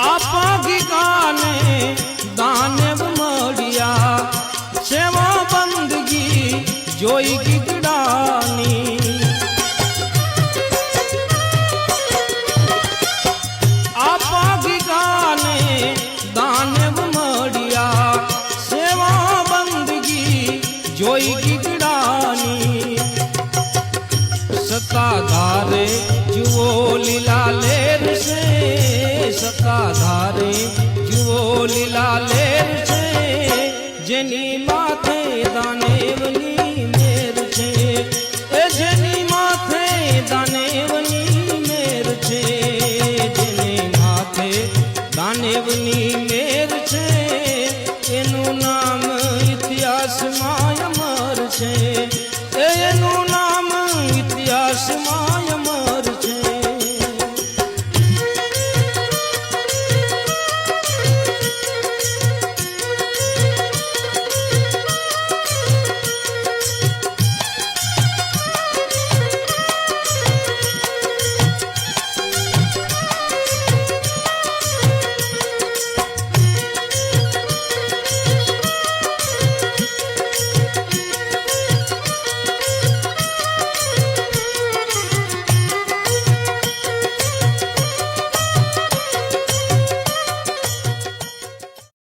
आपा गाने दानव मड़िया सेवा बंदगी जोई गिगड़ानी आपा गाने दानव मड़िया सेवा बंदगी जोई गिगड़ानी सताधारे जुओ लीला लेर से सताधारे जुओ लीला लेर से जेनी माथे दानेवनी मेर छे ए जेनी माथे दानेवनी मेर छे जेनी माथे दानेवनी मेर छे एनु नाम इतिहास माय अमर छे एनु